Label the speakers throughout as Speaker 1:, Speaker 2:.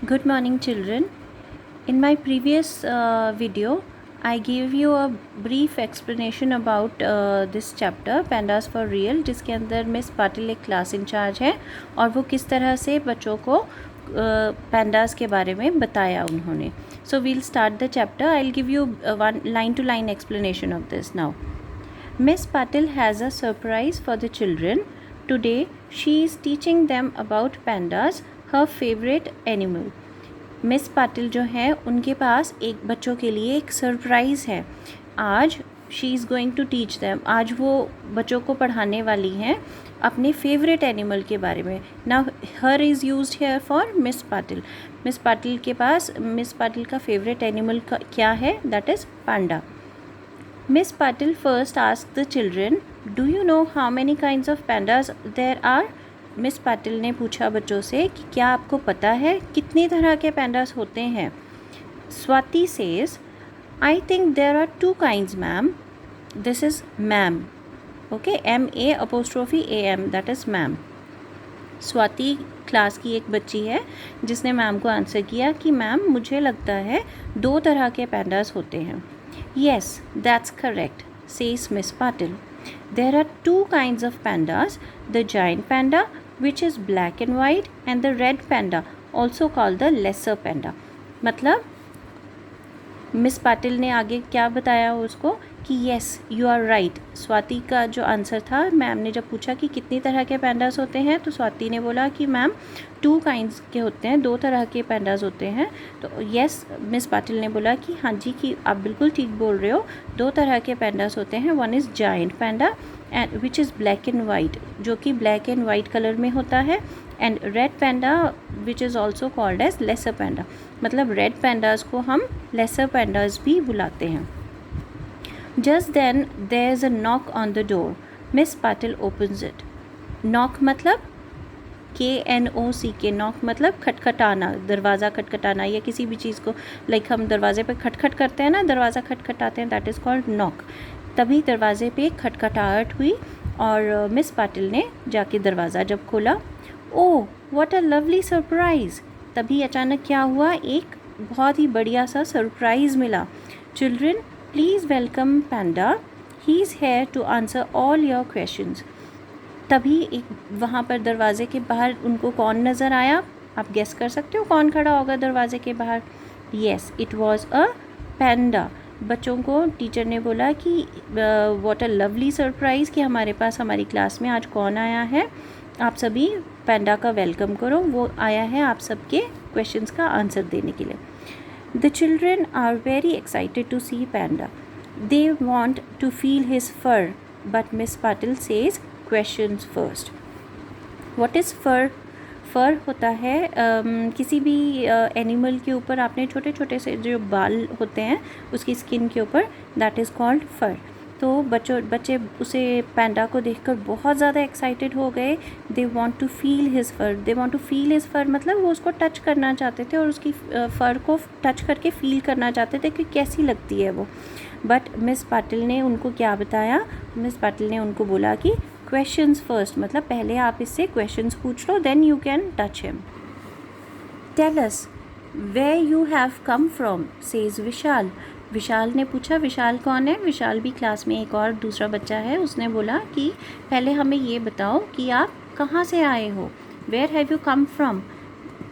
Speaker 1: Good morning, children. In my previous video, I gave you a brief explanation about this chapter Pandas for Real, जिसके अंदर miss Patil एक class in charge है और वो किस तरह से बच्चों को pandas के बारे में बताया उन्होंने. So we'll start the chapter. I'll give you one line-to-line explanation of this now. Miss Patil has a surprise for the children. Today, she is teaching them about pandas, her favorite animal. Miss Patil जो है उनके पास एक बच्चों के लिए एक surprise है. आज she is going to teach them. आज वो बच्चों को पढ़ाने वाली हैं अपने फेवरेट एनिमल के बारे में. Now her is used here for miss Patil. Miss Patil के पास मिस पाटिल का फेवरेट एनिमल क्या है? That is panda. Miss Patil first asked the children, do you know how many kinds of pandas there are? Miss Patil ने पूछा बच्चों से कि क्या आपको पता है कितनी तरह के पैंडास होते हैं. Swati says, I think there are 2 kinds ma'am. This is ma'am. Okay, MA'AM, that is ma'am. Swati class की एक बच्ची है जिसने मैम को आंसर किया कि मैम मुझे लगता है 2 तरह के पैंडास होते हैं. Yes, that's correct, says miss Patil. There are 2 kinds of pandas, the giant panda, which is black and white, and the red panda, also called the lesser panda. मतलब मिस पाटिल ने आगे क्या बताया उसको कि yes you are right. Swati का जो answer था, मैम ने जब पूछा कि कितनी तरह के पैंडास होते हैं तो स्वाति ने बोला कि मैम 2 kinds के होते हैं, 2 तरह के पैंडास होते हैं. तो येस, मिस पाटिल ने बोला कि हाँ जी, कि आप बिल्कुल ठीक बोल रहे हो, 2 तरह के पैंडास होते हैं. One is giant panda and which is black and white, जो कि ब्लैक एंड वाइट कलर में होता है. And red panda which is also called as lesser panda. मतलब रेड पैंडास को हम लेसर पैंडास भी बुलाते हैं. Just then there is a knock on the door. Miss Patil opens it. Knock मतलब KNOCK. नॉक मतलब खटखटाना, दरवाज़ा खटखटाना या किसी भी चीज़ को, लाइक हम दरवाजे पे खटखट करते हैं ना, दरवाज़ा खटखटाते हैं, दैट इज़ कॉल्ड नॉक. तभी दरवाजे पे खटखटाहट हुई और मिस पाटिल ने जाके दरवाज़ा जब खोला, oh what a lovely surprise. तभी अचानक क्या हुआ, एक बहुत ही बढ़िया सा सरप्राइज़ मिला. Children please welcome panda, he is here to answer all your questions. तभी एक वहाँ पर दरवाज़े के बाहर उनको कौन नज़र आया? आप गेस कर सकते हो कौन खड़ा होगा दरवाज़े के बाहर? येस, इट वॉज़ अ पैंडा. बच्चों को टीचर ने बोला कि व्हाट अ लवली सरप्राइज़, कि हमारे पास हमारी क्लास में आज कौन आया है. आप सभी पैंडा का वेलकम करो, वो आया है आप सबके क्वेश्चंस का आंसर देने के लिए. The children are very excited to see panda. They want to feel his fur, but miss Patil says questions first. What is fur? Fur होता है किसी भी एनिमल के ऊपर आपने छोटे छोटे से जो बाल होते हैं उसकी स्किन के ऊपर, दैट इज़ कॉल्ड फ़र. तो बच्चे उसे पैंडा को देखकर बहुत ज़्यादा एक्साइटेड हो गए. They want to feel his fur. They want to feel his fur मतलब वो उसको टच करना चाहते थे और उसकी फ़र को टच करके फ़ील करना चाहते थे कि कैसी लगती है वो. बट मिस पाटिल ने उनको क्या बताया? मिस पाटिल ने उनको बोला कि क्वेश्चंस फर्स्ट, मतलब पहले आप इससे क्वेश्चंस पूछ लो, then you can touch him. Tell us where you have come from, says Vishal. Vishal ने पूछा. विशाल कौन है? विशाल भी क्लास में एक और दूसरा बच्चा है. उसने बोला कि पहले हमें ये बताओ कि आप कहाँ से आए हो. Where have you come from?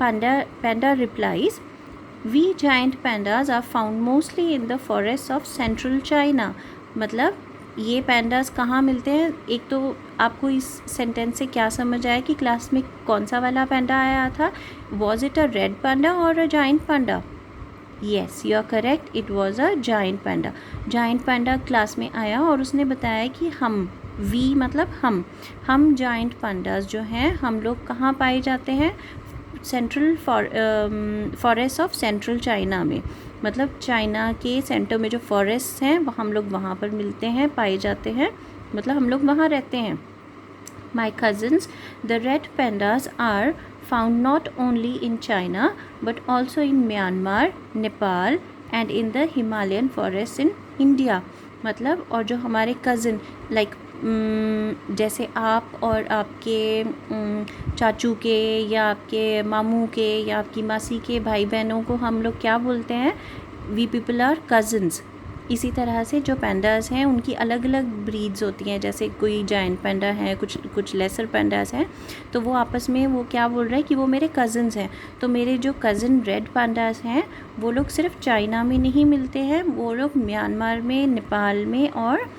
Speaker 1: Panda replies, we giant pandas are found mostly in the forest of central China. मतलब ये पैंडास कहाँ मिलते हैं? एक तो आपको इस सेंटेंस से क्या समझ आया कि क्लास में कौन सा वाला पैंडा आया था? Was it a red panda और a giant panda? Yes, you are correct, it was a giant panda. Giant panda class में आया और उसने बताया कि वी मतलब हम जाइंट पैंडास जो हैं हम लोग कहाँ पाए जाते हैं? Central forest of central China में. मतलब चाइना के सेंटर में जो फॉरेस्ट हैं वो हम लोग वहाँ पर मिलते हैं, पाए जाते हैं, मतलब हम लोग वहाँ रहते हैं. My cousins the red pandas are found not only in China but also in Myanmar, Nepal and in the Himalayan forest in India. मतलब और जो हमारे कज़न, लाइक जैसे आप और आपके चाचू के या आपके मामू के या आपकी मासी के भाई बहनों को हम लोग क्या बोलते हैं, वी पीपल आर कज़न्स। इसी तरह से जो पैंडास हैं उनकी अलग अलग ब्रीड्स होती हैं, जैसे कोई जायंट पैंडा है, कुछ लेसर पैंडास हैं, तो वो आपस में वो क्या बोल रहे हैं कि वो मेरे कज़न्स हैं। तो मेरे जो कज़न रेड पैंडास हैं वो लोग सिर्फ चाइना में नहीं मिलते हैं, वो लोग म्यांमार में, नेपाल में और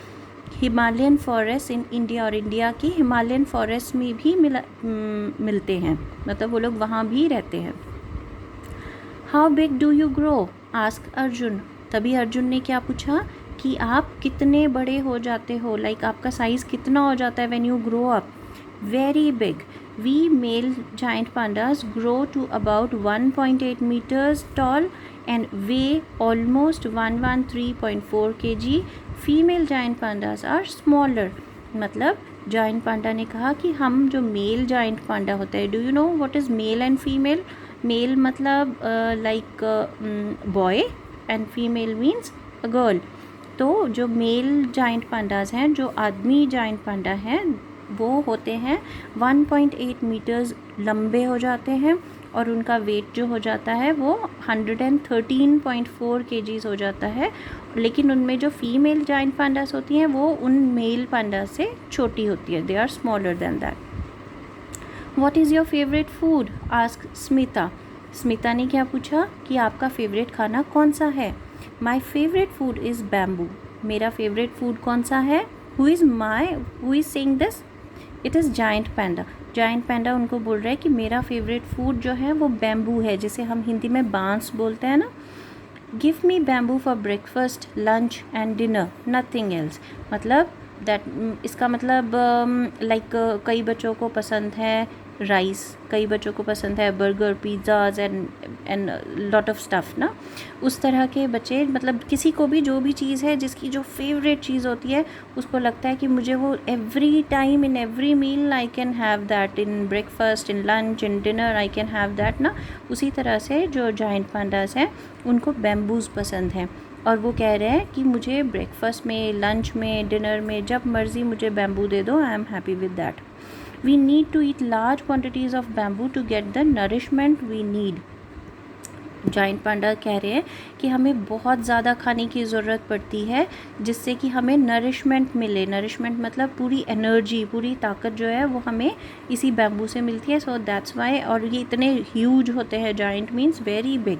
Speaker 1: हिमालयन फॉरेस्ट इन इंडिया, और इंडिया की हिमालयन फॉरेस्ट में भी मिलते हैं, मतलब वो लोग वहाँ भी रहते हैं। How big do you grow, ask Arjun. तभी अर्जुन ने क्या पूछा कि आप कितने बड़े हो जाते हो, लाइक आपका साइज़ कितना हो जाता है when you grow up. Very big. We male giant pandas grow to about 1.8 meters tall and weigh almost 113.4 kg. Female giant pandas are smaller. मतलब जायंट पांडा ने कहा कि हम जो मेल जायंट पांडा होता है, do you know what is male and female? Male मतलब like boy and female means a girl. तो जो मेल जायंट पांडास हैं, जो आदमी जायंट पांडा हैं, वो होते हैं 1.8 मीटर्स लंबे हो जाते हैं और उनका वेट जो हो जाता है वो 113.4 kgs हो जाता है। लेकिन उनमें जो फीमेल जायंट पांडास होती हैं वो उन मेल पांडास से छोटी होती है, they are smaller than that. What is your favourite food, ask Smita. Smita ने क्या पूछा कि आपका फेवरेट खाना कौन सा है? My favourite food is bamboo. मेरा फेवरेट फूड कौन सा है? Who is saying this? It is giant panda. Giant panda उनको बोल रहा है कि मेरा फेवरेट फूड जो है वो बैम्बू है, जिसे हम हिंदी में बांस बोलते हैं ना। Give me bamboo for breakfast, lunch and dinner, nothing else. मतलब इसका मतलब लाइक कई बच्चों को पसंद है राइस, कई बच्चों को पसंद है burger, pizzas and lot of stuff ना। उस तरह के बच्चे, मतलब किसी को भी जो भी चीज़ है जिसकी जो फेवरेट चीज़ होती है उसको लगता है कि मुझे वो every time in every meal I can have that, in breakfast, in lunch, in dinner I can have that ना। उसी तरह से जो जायंट पांडास हैं उनको बैम्बूज़ पसंद हैं और वो कह रहे हैं कि मुझे ब्रेकफास्ट में, लंच में, डिनर में जब मर्ज़ी मुझे बैम्बू दे दो, I am happy with that. We need to eat large quantities of bamboo to get the nourishment we need. Giant panda कह रहे हैं कि हमें बहुत ज़्यादा खाने की ज़रूरत पड़ती है जिससे कि हमें नरिशमेंट मिले। नरिशमेंट मतलब पूरी एनर्जी, पूरी ताकत जो है वो हमें इसी बैम्बू से मिलती है। So that's why. और ये इतने ह्यूज होते हैं, जायंट मीन्स वेरी बिग,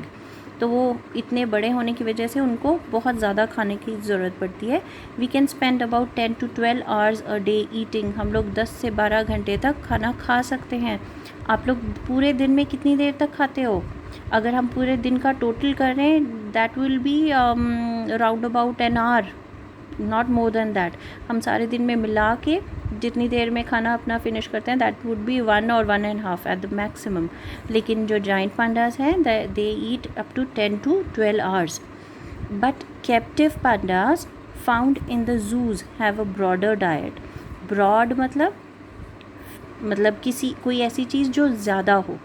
Speaker 1: तो वो इतने बड़े होने की वजह से उनको बहुत ज़्यादा खाने की ज़रूरत पड़ती है। We can spend about 10 to 12 hours a day eating. हम लोग 10 से 12 घंटे तक खाना खा सकते हैं। आप लोग पूरे दिन में कितनी देर तक खाते हो? अगर हम पूरे दिन का टोटल कर रहे हैं, that will be round about an hour, not more than that. हम सारे दिन में मिला के जितनी देर में खाना अपना फिनिश करते हैं that would be 1 or 1.5 at the maximum. लेकिन जो जायंट पांडास हैं they eat up to 10 to 12 hours। But captive pandas found in the zoos have a broader diet. Broad मतलब कोई ऐसी चीज़ जो ज़्यादा हो।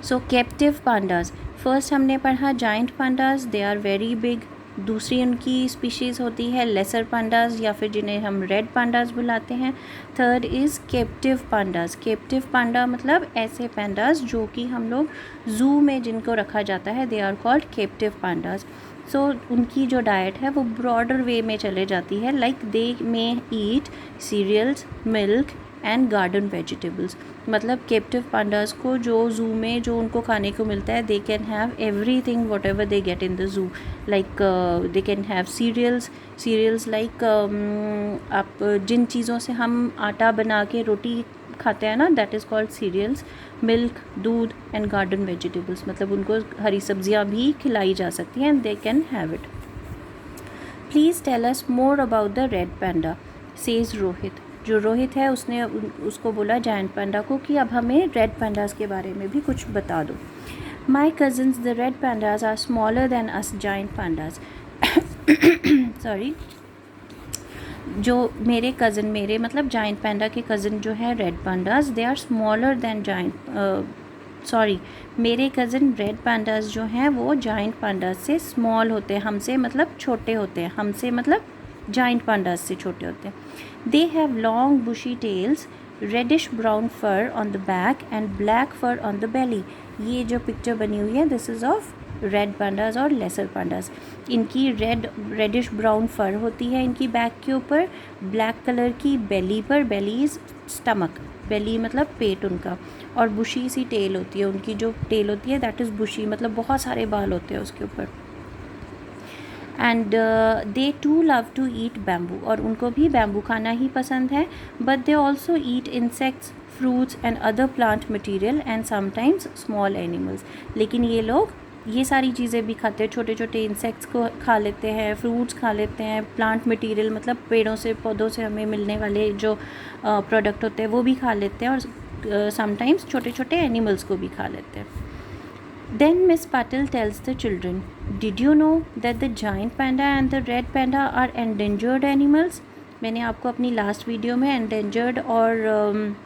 Speaker 1: सो कैप्टिव पांडास, फर्स्ट हमने पढ़ा giant pandas, they are very big. दूसरी उनकी स्पीशीज़ होती है लेसर पांडास या फिर जिन्हें हम रेड पांडास बुलाते हैं। Third is captive pandas. Captive panda मतलब ऐसे पांडास जो कि हम लोग ज़ू में जिनको रखा जाता है, they are called captive pandas. So उनकी जो डाइट है वो ब्रॉडर वे में चले जाती है, like they may eat cereals, milk and garden vegetables. मतलब कैप्टिव पांडास को जो ज़ू में जो उनको खाने को मिलता है, they can have everything whatever they get in the zoo. Like they can have cereals like आप जिन चीज़ों से हम आटा बना के रोटी खाते हैं ना, that is called cereals. Milk, दूध एंड गार्डन वेजिटेबल्स, मतलब उनको हरी सब्जियां भी खिलाई जा सकती हैं and they can have it. Please tell us more about the red panda, says Rohit. जो रोहित है उसने उसको बोला जायंट पैंडा को कि अब हमें रेड पैंडास के बारे में भी कुछ बता दो। My cousins the red pandas are smaller than us giant pandas. Sorry, जो मेरे कज़न, मेरे मतलब जायंट पैंडा के कज़न जो है red pandas, they are smaller than मेरे कज़न रेड पैंडास जो हैं वो जायंट पैंडास से स्मॉल होते हैं। हमसे मतलब छोटे होते हैं, हमसे मतलब जाइंट पांडास से छोटे होते हैं। They have long bushy tails, reddish brown fur on the back and black fur on the belly. ये जो पिक्चर बनी हुई है this is of red pandas और लेसर पांडास। इनकी रेडिश ब्राउन फर होती है इनकी बैक के ऊपर, ब्लैक कलर की बेली पर, बेली इज़ स्टमक, बेली मतलब पेट उनका, और बुशी सी टेल होती है उनकी, जो टेल होती है दैट इज़ बुशी, मतलब बहुत सारे बाल होते हैं उसके ऊपर। And they too love to eat bamboo, और उनको भी बैम्बू खाना ही पसंद है। But they also eat insects, fruits and other plant material and sometimes small animals. लेकिन ये लोग ये सारी चीज़ें भी खाते हैं, छोटे छोटे इंसेक्ट्स को खा लेते हैं, फ्रूट्स खा लेते हैं, प्लांट मटेरियल मतलब पेड़ों से पौधों से हमें मिलने वाले जो प्रोडक्ट होते हैं वो भी खा लेते हैं, और समटाइम्स छोटे छोटे एनिमल्स को भी खा लेते हैं। Then Miss Patil tells the children, did you know that the giant panda and the red panda are endangered animals? मैंने आपको अपनी लास्ट वीडियो में endangered और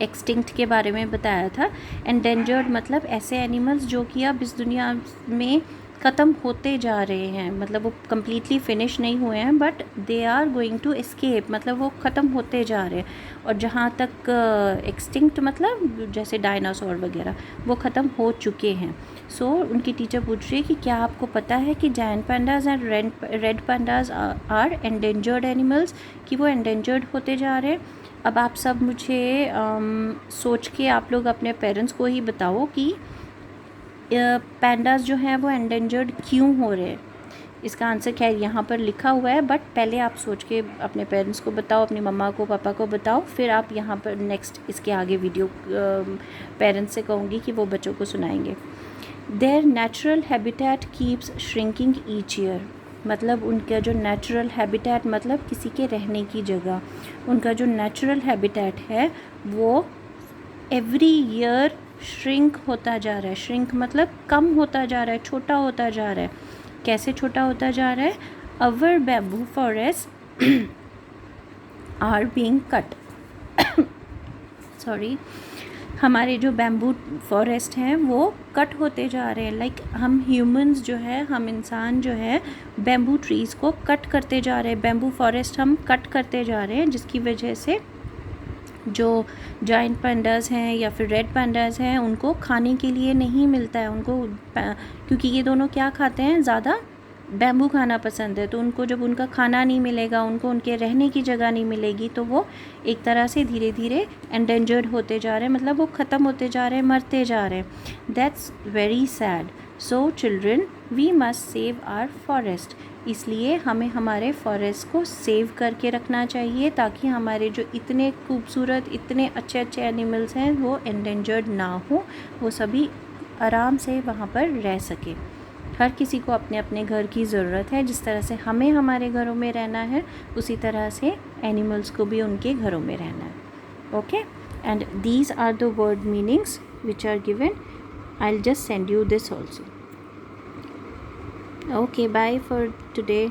Speaker 1: एक्सटिंक्ट के बारे में बताया था। एंडेंजर्ड मतलब ऐसे एनिमल्स जो कि अब इस दुनिया में ख़त्म होते जा रहे हैं, मतलब वो कम्प्लीटली फिनिश नहीं हुए हैं but they are going to escape, मतलब वो ख़त्म होते जा रहे हैं। और जहाँ तक एक्सटिंक्ट मतलब जैसे डायनासोर वगैरह वो ख़त्म हो चुके हैं। सो उनकी टीचर पूछ रही है कि क्या आपको पता है कि giant pandas and red pandas are endangered animals, कि वो एंडेंजर्ड होते जा रहे हैं। अब आप सब मुझे सोच के आप लोग अपने पेरेंट्स को ही बताओ कि पैंडास जो हैं वो एंडेंजर्ड क्यों हो रहे हैं। इसका आंसर खैर यहाँ पर लिखा हुआ है, बट पहले आप सोच के अपने पेरेंट्स को बताओ, अपनी मम्मा को पापा को बताओ, फिर आप यहाँ पर नेक्स्ट इसके आगे वीडियो पेरेंट्स से कहूँगी कि वो बच्चों को सुनाएंगे। There natural habitat keeps shrinking each year, मतलब उनका जो नेचुरल हैबिटेट मतलब किसी के रहने की जगह, उनका जो नेचुरल हैबिटेट है वो एवरी ईयर श्रिंक होता जा रहा है। श्रिंक मतलब कम होता जा रहा है, छोटा होता जा रहा है। कैसे छोटा होता जा रहा है? Our bamboo forest are being cut, sorry, हमारे जो बैम्बू फॉरेस्ट हैं वो कट होते जा रहे हैं। लाइक हम ह्यूमंस जो है, हम इंसान जो है बैम्बू ट्रीज़ को कट करते जा रहे हैं, बैम्बू फॉरेस्ट हम कट करते जा रहे हैं, जिसकी वजह से जो जाइंट पैंडास हैं या फिर रेड पैंडास हैं उनको खाने के लिए नहीं मिलता है उनको, क्योंकि ये दोनों क्या खाते हैं, ज़्यादा बैम्बू खाना पसंद है। तो उनको जब उनका खाना नहीं मिलेगा, उनको उनके रहने की जगह नहीं मिलेगी, तो वो एक तरह से धीरे धीरे एंडेंजर्ड होते जा रहे हैं, मतलब वो ख़त्म होते जा रहे हैं, मरते जा रहे हैं। That's very sad. So children we must save our forest, इसलिए हमें हमारे फॉरेस्ट को सेव करके रखना चाहिए ताकि हमारे जो इतने खूबसूरत इतने अच्छे अच्छे एनिमल्स हैं वो एंडेंजर्ड ना हो, वो सभी आराम से वहाँ पर रह सके। हर किसी को अपने अपने घर की ज़रूरत है, जिस तरह से हमें हमारे घरों में रहना है उसी तरह से एनिमल्स को भी उनके घरों में रहना है। Okay, and these are the word meanings which are given. I will just send you this also. Okay, bye for today.